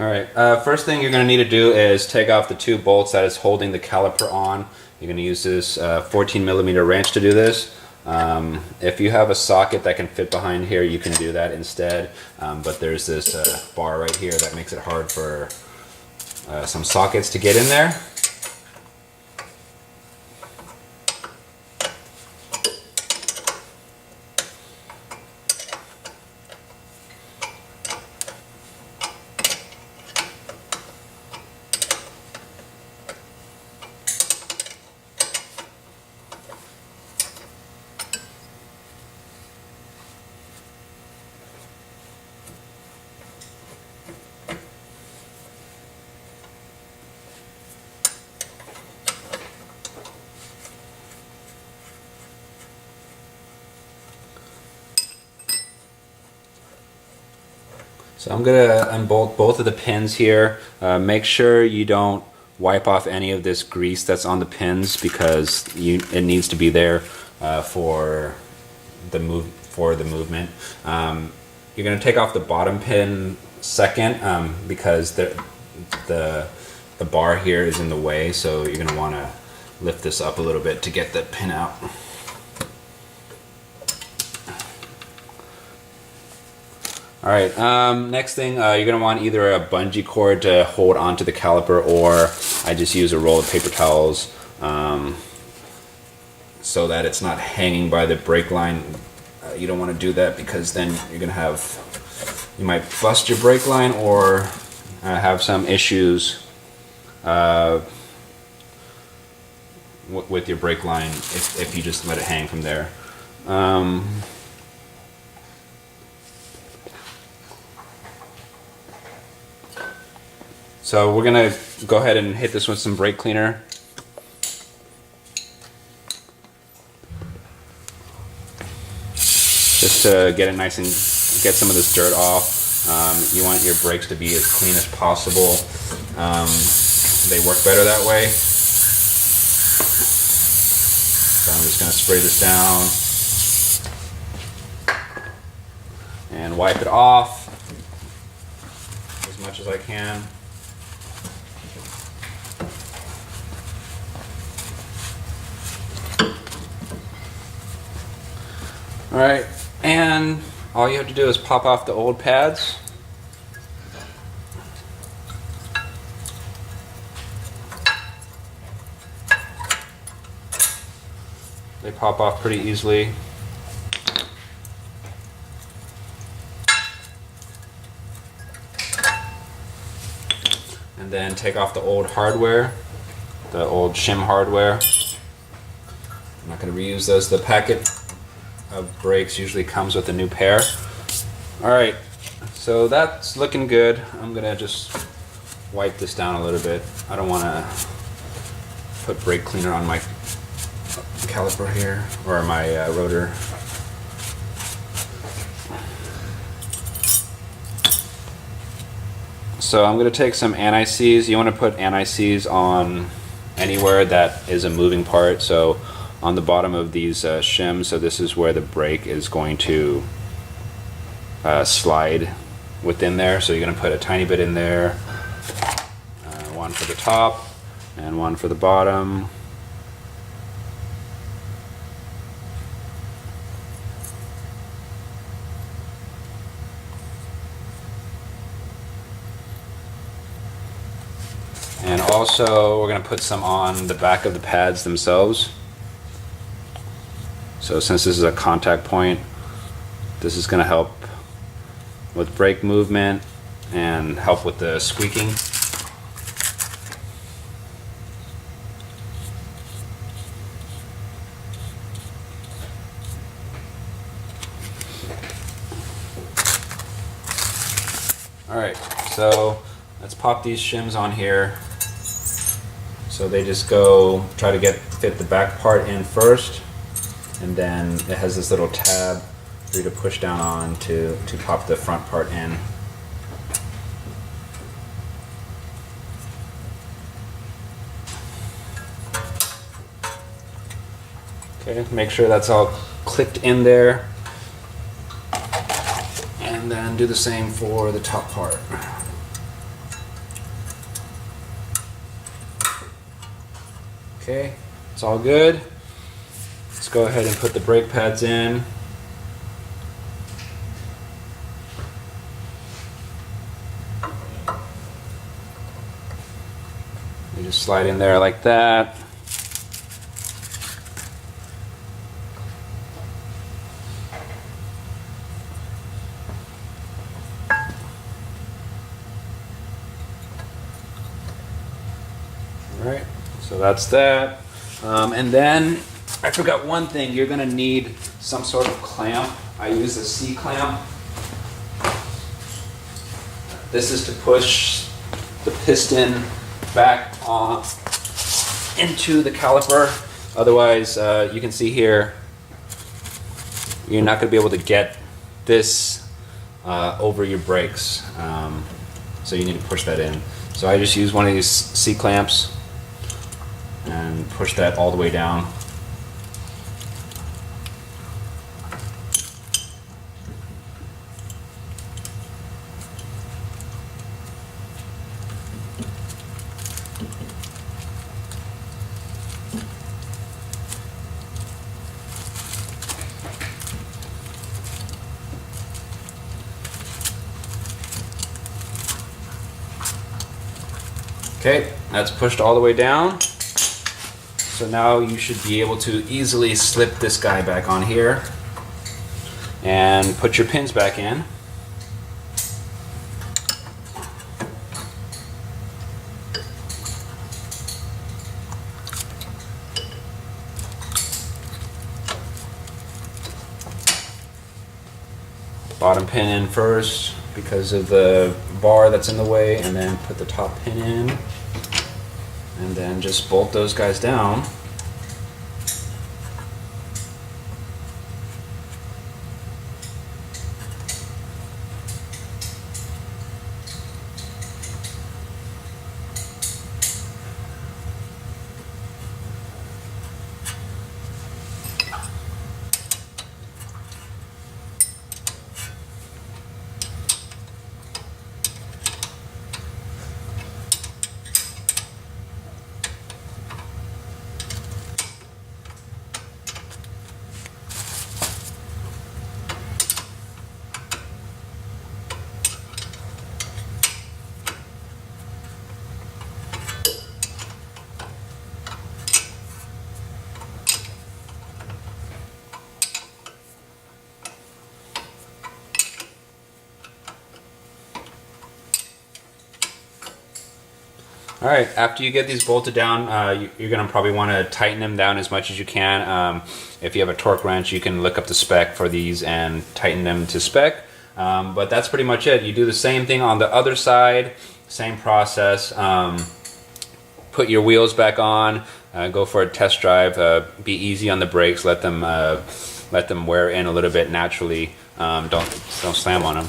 Alright, first thing you're going to need to do is take off the two bolts that is holding the caliper on. You're going to use this 14mm wrench to do this. If you have a socket that can fit behind here, you can do that instead. But there's this bar right here that makes it hard for some sockets to get in there. So I'm going to unbolt both of the pins here. Make sure you don't wipe off any of this grease that's on the pins because it needs to be there for the movement. You're going to take off the bottom pin second because the bar here is in the way, so you're going to want to lift this up a little bit to get the pin out. Alright, next thing, you're going to want either a bungee cord to hold onto the caliper, or I just use a roll of paper towels so that it's not hanging by the brake line. You don't want to do that because then you're going to you might bust your brake line or have some issues with your brake line if you just let it hang from there. So we're going to go ahead and hit this with some brake cleaner. Just to get it nice and get some of this dirt off. You want your brakes to be as clean as possible. They work better that way. So I'm just going to spray this down and wipe it off as much as I can. Alright, and all you have to do is pop off the old pads. They pop off pretty easily. And then take off the old hardware, the old shim hardware. I'm not going to reuse those. The packet of brakes usually comes with a new pair. Alright, so that's looking good. I'm gonna just wipe this down a little bit. I don't want to put brake cleaner on my caliper here, or my rotor. So I'm going to take some anti-seize. You want to put anti-seize on anywhere that is a moving part. So on the bottom of these shims, so this is where the brake is going to slide within there. So you're going to put a tiny bit in there, one for the top and one for the bottom. And also we're going to put some on the back of the pads themselves. So since this is a contact point, this is going to help with brake movement and help with the squeaking. Alright, so let's pop these shims on here. So they just go, try to fit the back part in first, and then it has this little tab for you to push down on to pop the front part in. Okay, make sure that's all clicked in there, and then do the same for the top part. Okay, it's all good. Let's go ahead and put the brake pads in. You just slide in there like that. Alright, so that's that. And then I forgot one thing, you're going to need some sort of clamp. I use a C-clamp. This is to push the piston back on into the caliper. Otherwise, you can see here, you're not going to be able to get this over your brakes. So you need to push that in. So I just use one of these C-clamps and push that all the way down. Okay, that's pushed all the way down. So now you should be able to easily slip this guy back on here and put your pins back in. Bottom pin in first because of the bar that's in the way, and then put the top pin in, and then just bolt those guys down. Alright, after you get these bolted down, you're going to probably want to tighten them down as much as you can. If you have a torque wrench, you can look up the spec for these and tighten them to spec. But that's pretty much it. You do the same thing on the other side, same process. Put your wheels back on, go for a test drive, be easy on the brakes, let them wear in a little bit naturally. Don't slam on them.